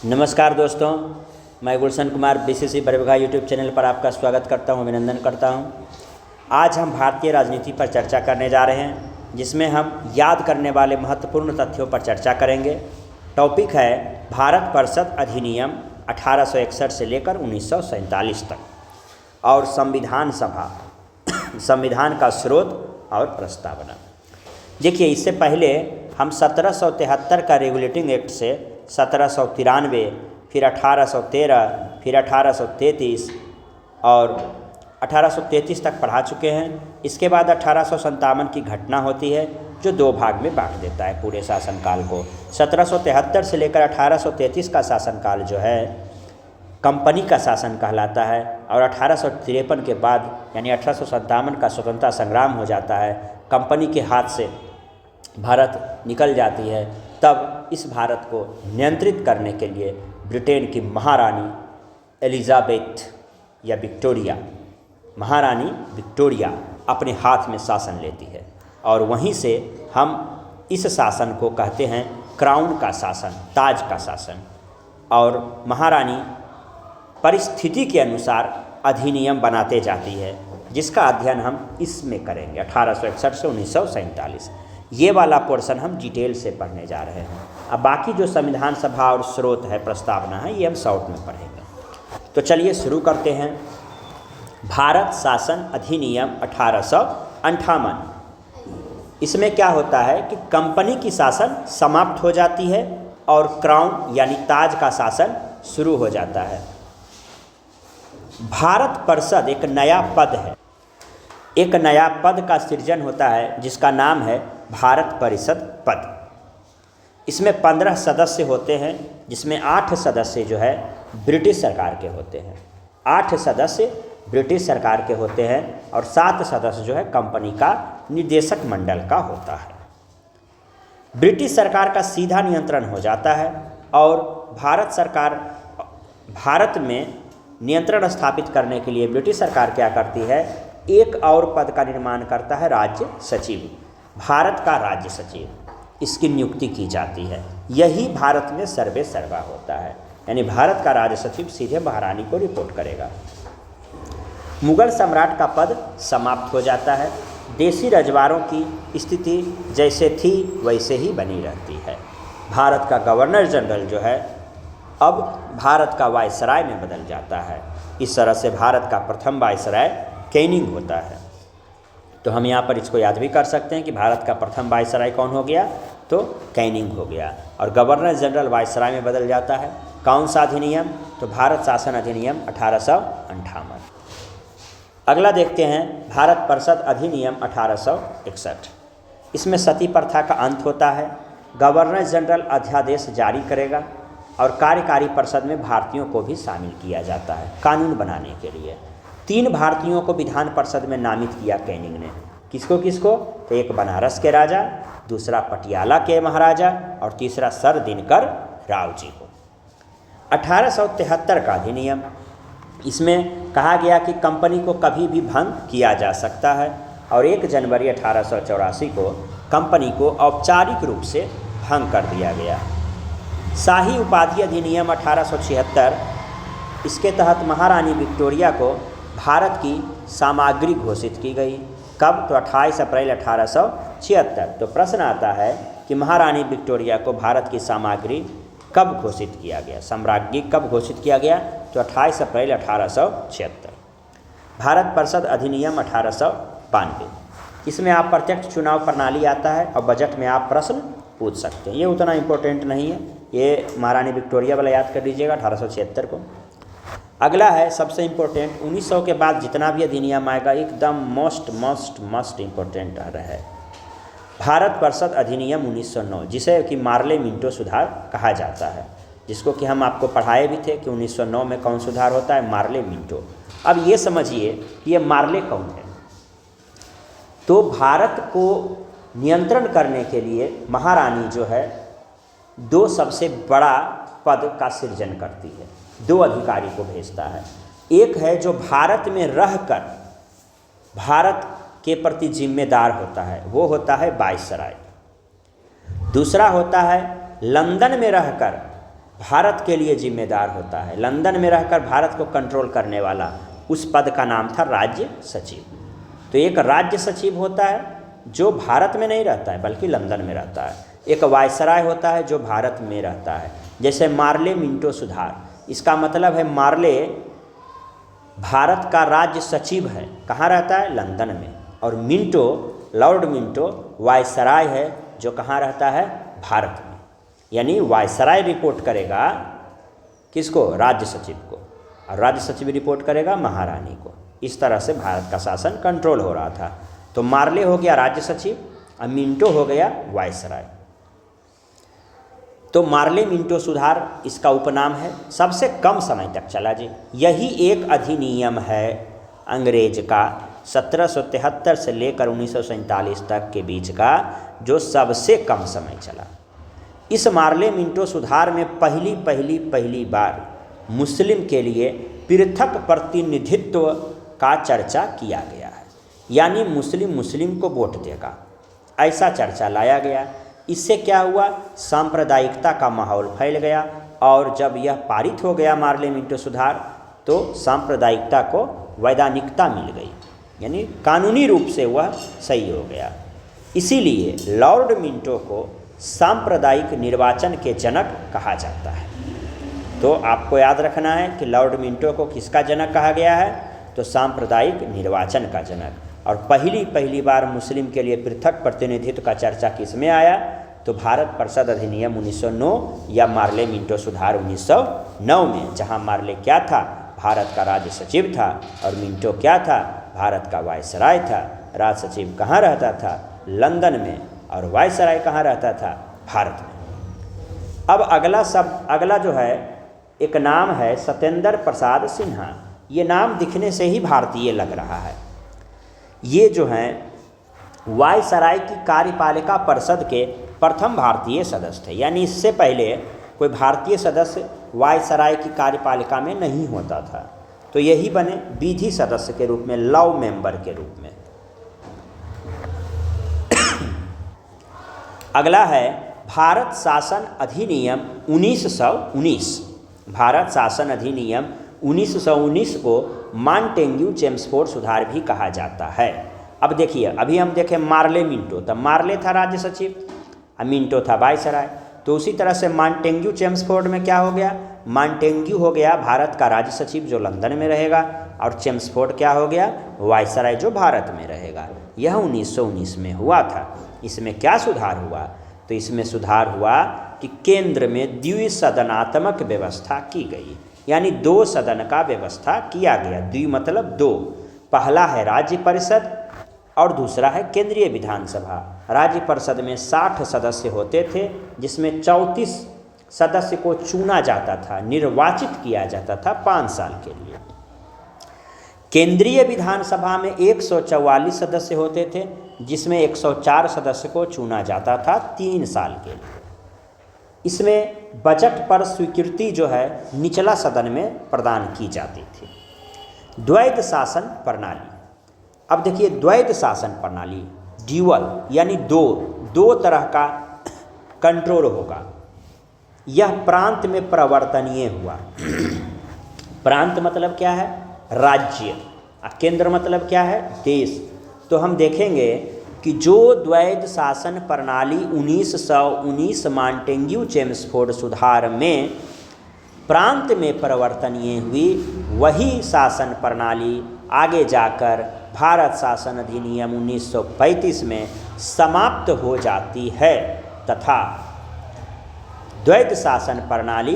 नमस्कार दोस्तों, मैं गुलशन कुमार बीसीसी बड़े यूट्यूब चैनल पर आपका स्वागत करता हूं, अभिनंदन करता हूं। आज हम भारतीय राजनीति पर चर्चा करने जा रहे हैं, जिसमें हम याद करने वाले महत्वपूर्ण तथ्यों पर चर्चा करेंगे। टॉपिक है भारत परिषद अधिनियम 1861 से लेकर 1947 तक और संविधान सभा, संविधान का स्रोत और प्रस्तावना। देखिए, इससे पहले हम 1773 का रेगुलेटिंग एक्ट से 1793, फिर 1813, फिर 1833 और 1833 तक पढ़ा चुके हैं। इसके बाद 1857 की घटना होती है, जो दो भाग में बांट देता है पूरे शासनकाल को। 1773 से लेकर 1833 का शासनकाल जो है कंपनी का शासन कहलाता है, और 1853 के बाद यानी 1857 का स्वतंत्रता संग्राम हो जाता है, कंपनी के हाथ से भारत निकल जाती है। तब इस भारत को नियंत्रित करने के लिए ब्रिटेन की महारानी एलिजाबेथ या विक्टोरिया, महारानी विक्टोरिया अपने हाथ में शासन लेती है, और वहीं से हम इस शासन को कहते हैं क्राउन का शासन, ताज का शासन। और महारानी परिस्थिति के अनुसार अधिनियम बनाते जाती है, जिसका अध्ययन हम इसमें करेंगे 1861 से 1947। ये वाला पोर्शन हम डिटेल से पढ़ने जा रहे हैं। अब बाकी जो संविधान सभा और स्रोत है, प्रस्तावना है, ये हम शॉर्ट में पढ़ेंगे। तो चलिए शुरू करते हैं। भारत शासन अधिनियम 1858। इसमें क्या होता है कि कंपनी की शासन समाप्त हो जाती है और क्राउन यानी ताज का शासन शुरू हो जाता है। भारत परिषद एक नया पद है, एक नया पद का सृजन होता है, जिसका नाम है भारत परिषद पद। इसमें 15 सदस्य होते हैं, जिसमें 8 सदस्य जो है ब्रिटिश सरकार के होते हैं, 8 सदस्य ब्रिटिश सरकार के होते हैं, और 7 सदस्य जो है कंपनी का निदेशक मंडल का होता है। ब्रिटिश सरकार का सीधा नियंत्रण हो जाता है, और भारत सरकार, भारत में नियंत्रण स्थापित करने के लिए ब्रिटिश सरकार क्या करती है, एक और पद का निर्माण करता है, राज्य सचिव। भारत का राज्य सचिव, इसकी नियुक्ति की जाती है। यही भारत में सर्वे सर्वा होता है, यानी भारत का राज्य सचिव सीधे महारानी को रिपोर्ट करेगा। मुगल सम्राट का पद समाप्त हो जाता है। देशी रजवाड़ों की स्थिति जैसे थी वैसे ही बनी रहती है। भारत का गवर्नर जनरल जो है अब भारत का वायसराय में बदल जाता है। इस तरह से भारत का प्रथम वायसराय कैनिंग होता है। तो हम यहाँ पर इसको याद भी कर सकते हैं कि भारत का प्रथम वायसराय कौन हो गया, तो कैनिंग हो गया, और गवर्नर जनरल वायसराय में बदल जाता है। कौन सा अधिनियम, तो भारत शासन अधिनियम 1858। अगला देखते हैं भारत परिषद अधिनियम 1861। इसमें सती प्रथा का अंत होता है। गवर्नर जनरल अध्यादेश जारी करेगा, और कार्यकारी परिषद में भारतीयों को भी शामिल किया जाता है कानून बनाने के लिए। 3 भारतीयों को विधान परिषद में नामित किया कैनिंग ने। किसको किसको, तो एक बनारस के राजा, दूसरा पटियाला के महाराजा, और तीसरा सर दिनकर राव जी को। 1873 का अधिनियम, इसमें कहा गया कि कंपनी को कभी भी भंग किया जा सकता है, और 1 जनवरी 1884 को कंपनी को औपचारिक रूप से भंग कर दिया गया। शाही उपाधि अधिनियम 1876, इसके तहत महारानी विक्टोरिया को भारत की सामग्री घोषित की गई। कब, तो 28 अप्रैल 1876। तो प्रश्न आता है कि महारानी विक्टोरिया को भारत की सामग्री कब घोषित किया गया, साम्राज्ञी कब घोषित किया गया, तो 28 अप्रैल 1876। भारत परिषद अधिनियम 1892, इसमें आप प्रत्यक्ष चुनाव प्रणाली आता है, और बजट में आप प्रश्न पूछ सकते हैं। ये उतना इम्पोर्टेंट नहीं है, ये महारानी विक्टोरिया वाला याद कर लीजिएगा 1876 को। अगला है सबसे इम्पोर्टेंट, 1900 के बाद जितना भी अधिनियम आएगा एकदम मोस्ट इम्पोर्टेंट आ रहा है, भारत परिषद अधिनियम 1909, जिसे कि मार्ले मिंटो सुधार कहा जाता है, जिसको कि हम आपको पढ़ाए भी थे कि 1909 में कौन सुधार होता है, मार्ले मिंटो। अब ये समझिए कि ये मार्ले कौन है। तो भारत को नियंत्रण करने के लिए महारानी जो है 2 सबसे बड़ा पद का सृजन करती है, 2 अधिकारी को भेजता है। एक है जो भारत में रहकर भारत के प्रति जिम्मेदार होता है, वो होता है वायसराय। दूसरा होता है लंदन में रहकर भारत के लिए जिम्मेदार होता है, लंदन में रहकर भारत को कंट्रोल करने वाला, उस पद का नाम था राज्य सचिव। तो एक राज्य सचिव होता है जो भारत में नहीं रहता है बल्कि लंदन में रहता है। एक वायसराय होता है जो भारत में रहता है, जैसे मार्ले मिंटो सुधार, इसका मतलब है मार्ले भारत का राज्य सचिव है, कहाँ रहता है? लंदन में। और मिंटो, लॉर्ड मिंटो वायसराय है जो कहाँ रहता है? भारत में। यानी वायसराय रिपोर्ट करेगा किसको? राज्य सचिव को, और राज्य सचिव रिपोर्ट करेगा महारानी को। इस तरह से भारत का शासन कंट्रोल हो रहा था। तो मार्ले हो गया राज्य सचिव और मिंटो हो गया वायसराय। तो मार्ले मिंटो सुधार इसका उपनाम है, सबसे कम समय तक चला जी। यही एक अधिनियम है अंग्रेज का 1773 से लेकर 1947 तक के बीच का, जो सबसे कम समय चला। इस मार्ले मिंटो सुधार में पहली बार मुस्लिम के लिए पृथक प्रतिनिधित्व का चर्चा किया गया है, यानी मुस्लिम को वोट देगा, ऐसा चर्चा लाया गया। इससे क्या हुआ? सांप्रदायिकता का माहौल फैल गया, और जब यह पारित हो गया मार्ले मिंटो सुधार, तो सांप्रदायिकता को वैधानिकता मिल गई, यानी कानूनी रूप से वह सही हो गया। इसीलिए लॉर्ड मिंटो को सांप्रदायिक निर्वाचन के जनक कहा जाता है। तो आपको याद रखना है कि लॉर्ड मिंटो को किसका जनक कहा गया है? तो सांप्रदायिक निर्वाचन का जनक। और पहली बार मुस्लिम के लिए पृथक प्रतिनिधित्व का चर्चा किस में आया? तो भारत परिषद अधिनियम 1909 या मार्ले मिंटो सुधार 1909 में, जहां मार्ले क्या था? भारत का राज्य सचिव था, और मिंटो क्या था? भारत का वायसराय था। राज्य सचिव कहाँ रहता था? लंदन में, और वायसराय कहाँ रहता था? भारत में। अब अगला जो है एक नाम है सत्येंद्र प्रसाद सिन्हा। ये नाम दिखने से ही भारतीय लग रहा है। ये जो हैं वायसराय की कार्यपालिका परिषद के प्रथम भारतीय सदस्य थे, यानी इससे पहले कोई भारतीय सदस्य वायसराय की कार्यपालिका में नहीं होता था। तो यही बने विधि सदस्य के रूप में, लॉ मेंबर के रूप में। अगला है भारत शासन अधिनियम 1919। भारत शासन अधिनियम 1919 को मॉन्टेग्यू चेम्सफोर्ड सुधार भी कहा जाता है। अब देखिए, अभी हम देखें मार्ले मिंटो, तब मार्ले था राज्य सचिव और मिंटो था वायसराय। तो उसी तरह से मॉन्टेग्यू चेम्सफोर्ड में क्या हो गया? मॉन्टेग्यू हो गया भारत का राज्य सचिव जो लंदन में रहेगा, और चेम्सफोर्ड क्या हो गया? वायसराय जो भारत में रहेगा। यह 1919 में हुआ था। इसमें क्या सुधार हुआ? तो इसमें सुधार हुआ कि केंद्र में द्विसदनात्मक व्यवस्था की गई, यानी 2 सदन का व्यवस्था किया गया। द्वि मतलब 2, पहला है राज्य परिषद और दूसरा है केंद्रीय विधानसभा। राज्य परिषद में 60 सदस्य होते थे, जिसमें 34 सदस्य को चुना जाता था, निर्वाचित किया जाता था 5 साल के लिए। केंद्रीय विधानसभा में 144 सदस्य होते थे, जिसमें 104 सदस्य को चुना जाता था 3 साल के लिए। इसमें बजट पर स्वीकृति जो है निचला सदन में प्रदान की जाती थी। द्वैध शासन प्रणाली। अब देखिए, द्वैध शासन प्रणाली, ड्यूअल, यानी दो तरह का कंट्रोल होगा। यह प्रांत में प्रवर्तनीय हुआ। प्रांत मतलब क्या है? राज्य। केंद्र मतलब क्या है? देश। तो हम देखेंगे कि जो द्वैध शासन प्रणाली 1919 मॉन्टेग्यू चेम्सफोर्ड सुधार में प्रांत में परिवर्तनीय हुई, वही शासन प्रणाली आगे जाकर भारत शासन अधिनियम 1935 में समाप्त हो जाती है, तथा द्वैध शासन प्रणाली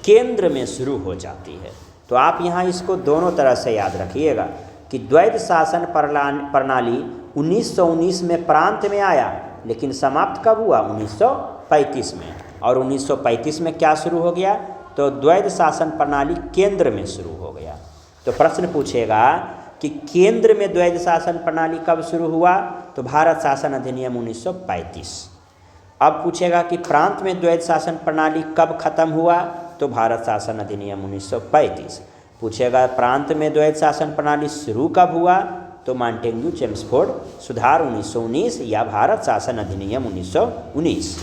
केंद्र में शुरू हो जाती है। तो आप यहाँ इसको दोनों तरह से याद रखिएगा कि द्वैध शासन प्रणाली 1919 में प्रांत में आया, लेकिन समाप्त कब हुआ? 1935 में। और 1935 में क्या शुरू हो गया? तो द्वैध शासन प्रणाली केंद्र में शुरू हो गया। तो प्रश्न पूछेगा कि केंद्र में द्वैध शासन प्रणाली कब शुरू हुआ? तो भारत शासन अधिनियम 1935। अब पूछेगा कि प्रांत में द्वैध शासन प्रणाली कब खत्म हुआ? तो भारत शासन अधिनियम 1935। पूछेगा प्रांत में द्वैध शासन प्रणाली शुरू कब हुआ? तो मॉन्टेग्यू चेम्सफोर्ड सुधार 1919 या भारत शासन अधिनियम 1919।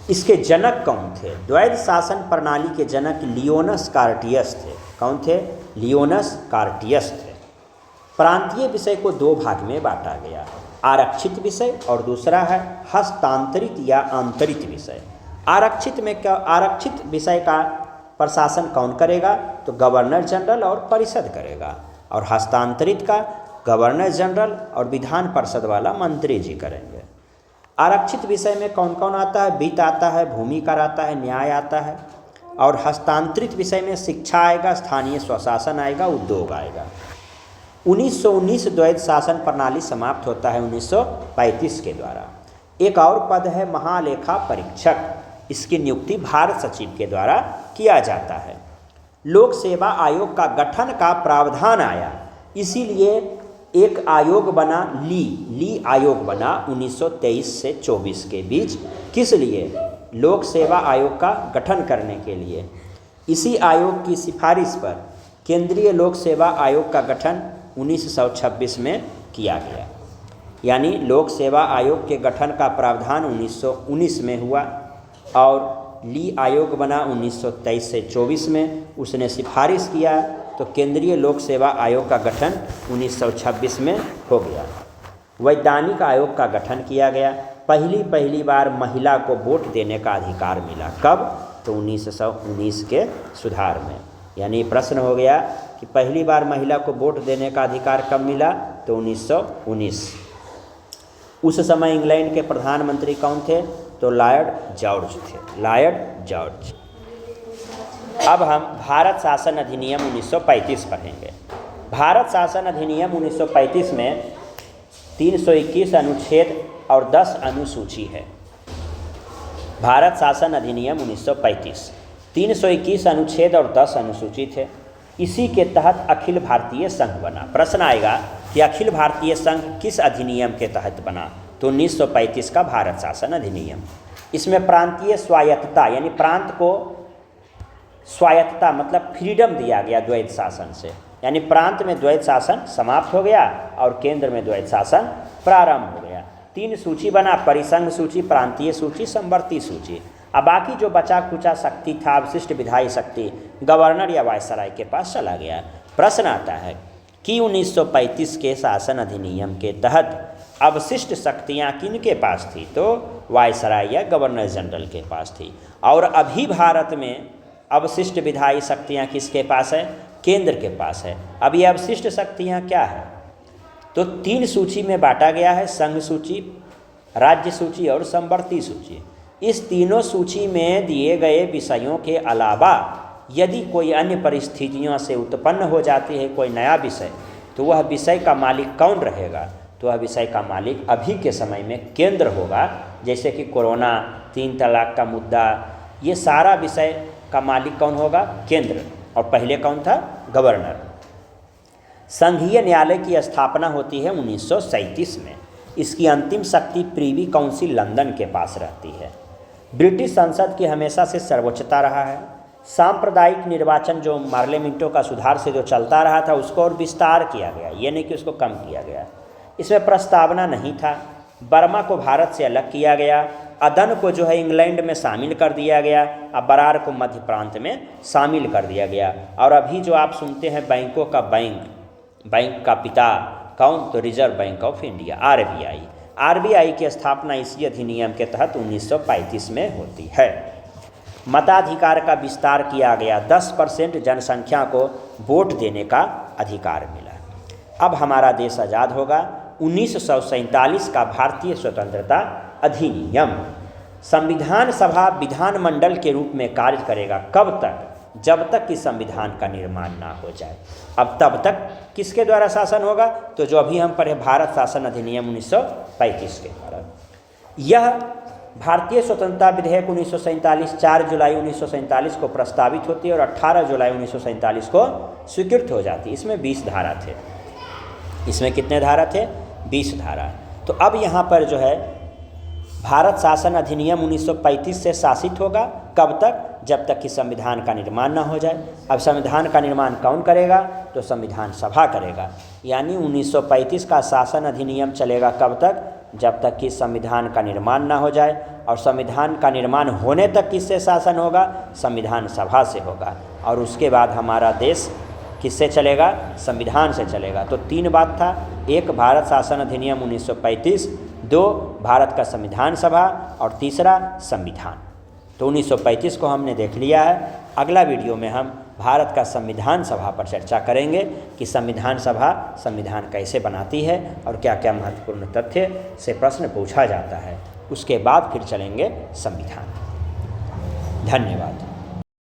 इसके जनक कौन थे? द्वैध शासन प्रणाली के जनक लियोनस कार्टियस थे। कौन थे? लियोनस कार्टियस थे। प्रांतीय विषय को दो भाग में बांटा गया, आरक्षित विषय और दूसरा है हस्तांतरित या आंतरित विषय। आरक्षित में क्या? आरक्षित विषय का प्रशासन कौन करेगा? तो गवर्नर जनरल और परिषद करेगा। और हस्तांतरित का गवर्नर जनरल और विधान परिषद वाला मंत्री जी करेंगे। आरक्षित विषय में कौन कौन आता है? वित्त आता है, भूमि कर आता है, न्याय आता है। और हस्तांतरित विषय में शिक्षा आएगा, स्थानीय स्वशासन आएगा, उद्योग आएगा। 1919 द्वैध शासन प्रणाली समाप्त होता है 1935 के द्वारा। एक और पद है महालेखा परीक्षक। इसकी नियुक्ति भारत सचिव के द्वारा किया जाता है। लोक सेवा आयोग का गठन का प्रावधान आया, इसीलिए एक आयोग बना, ली आयोग बना 1923 से 24 के बीच। किस लिए? लोक सेवा आयोग का गठन करने के लिए। इसी आयोग की सिफारिश पर केंद्रीय लोक सेवा आयोग का गठन 1926 में किया गया। यानी लोक सेवा आयोग के गठन का प्रावधान 1919 में हुआ और ली आयोग बना 1923 से 24 में। उसने सिफारिश किया तो केंद्रीय लोक सेवा आयोग का गठन 1926 में हो गया। वैधानिक आयोग का गठन किया गया। पहली बार महिला को वोट देने का अधिकार मिला। कब? तो 1919 के सुधार में। यानी प्रश्न हो गया कि पहली बार महिला को वोट देने का अधिकार कब मिला? तो 1919। उस समय इंग्लैंड के प्रधानमंत्री कौन थे? तो लॉर्ड जॉर्ज थे, लॉर्ड जॉर्ज। अब हम भारत शासन अधिनियम 1935 पढ़ेंगे। भारत शासन अधिनियम 1935 में 321 अनुच्छेद और 10 अनुसूची है। भारत शासन अधिनियम 1935 321 अनुच्छेद और 10 अनुसूची थे। इसी के तहत अखिल भारतीय संघ बना। प्रश्न आएगा कि अखिल भारतीय संघ किस अधिनियम के तहत बना? तो 1935 का भारत शासन अधिनियम। इसमें प्रांतीय स्वायत्तता यानी प्रांत को स्वायत्तता मतलब फ्रीडम दिया गया द्वैध शासन से। यानी प्रांत में द्वैध शासन समाप्त हो गया और केंद्र में द्वैध शासन प्रारंभ हो गया। 3 सूची बना, परिसंघ सूची, प्रांतीय सूची, समवर्ती सूची। अब बाकी जो बचा खुचा शक्ति था, अवशिष्ट विधायी शक्ति, गवर्नर या वायसराय के पास चला गया। प्रश्न आता है कि 1935 के शासन अधिनियम के तहत अवशिष्ट शक्तियाँ किनके पास थी? तो वायसराय या गवर्नर जनरल के पास थी। और अभी भारत में अवशिष्ट विधायी शक्तियाँ किसके पास है? केंद्र के पास है। अब ये अवशिष्ट शक्तियाँ क्या है? तो 3 सूची में बांटा गया है, संघ सूची, राज्य सूची और समवर्ती सूची। इस तीनों सूची में दिए गए विषयों के अलावा यदि कोई अन्य परिस्थितियों से उत्पन्न हो जाती है कोई नया विषय, तो वह विषय का मालिक कौन रहेगा? तो वह विषय का मालिक अभी के समय में केंद्र होगा। जैसे कि कोरोना, 3 तलाक का मुद्दा, ये सारा विषय का मालिक कौन होगा? केंद्र। और पहले कौन था? गवर्नर। संघीय न्यायालय की स्थापना होती है 1937 में। इसकी अंतिम शक्ति प्रीवी काउंसिल लंदन के पास रहती है। ब्रिटिश संसद की हमेशा से सर्वोच्चता रहा है। सांप्रदायिक निर्वाचन जो पार्लियामेंटों का सुधार से जो चलता रहा था उसको और विस्तार किया गया, ये नहीं कि उसको कम किया गया। इसमें प्रस्तावना नहीं था। बर्मा को भारत से अलग किया गया। अदन को जो है इंग्लैंड में शामिल कर दिया गया। अब बरार को मध्य प्रांत में शामिल कर दिया गया। और अभी जो आप सुनते हैं बैंकों का बैंक का पिता कौन? तो reserve bank of India, RBI की स्थापना इसी अधिनियम के तहत 1935 में होती है। मताधिकार का विस्तार किया गया। 10% जनसंख्या को वोट देने का अधिकार मिला। अब हमारा देश आज़ाद होगा। 1947 का भारतीय स्वतंत्रता अधिनियम। संविधान सभा विधानमंडल के रूप में कार्य करेगा। कब तक? जब तक कि संविधान का निर्माण ना हो जाए। अब तब तक किसके द्वारा शासन होगा? तो जो अभी हम पढ़े भारत शासन अधिनियम 1935 के द्वारा। यह भारतीय स्वतंत्रता विधेयक 1947 4 जुलाई 1947 को प्रस्तावित होती है और 18 जुलाई 1947 को स्वीकृत हो जाती है। इसमें 20 धारा थे। इसमें कितने धारा थे? 20 धारा। तो अब यहाँ पर जो है भारत शासन अधिनियम 1935 से शासित होगा। कब तक? जब तक कि संविधान का निर्माण ना हो जाए। अब संविधान का निर्माण कौन करेगा? तो संविधान सभा करेगा। यानी 1935 का शासन अधिनियम चलेगा कब तक? जब तक कि संविधान का निर्माण ना हो जाए, और संविधान का निर्माण होने तक किससे शासन होगा? संविधान सभा से होगा। और उसके बाद हमारा देश किससे चलेगा? संविधान से चलेगा। तो 3 बात था, 1 भारत शासन अधिनियम 1935, 2 भारत का संविधान सभा, और तीसरा संविधान। तो 1935 को हमने देख लिया है। अगला वीडियो में हम भारत का संविधान सभा पर चर्चा करेंगे कि संविधान सभा संविधान कैसे बनाती है और क्या क्या महत्वपूर्ण तथ्य से प्रश्न पूछा जाता है। उसके बाद फिर चलेंगे संविधान। धन्यवाद।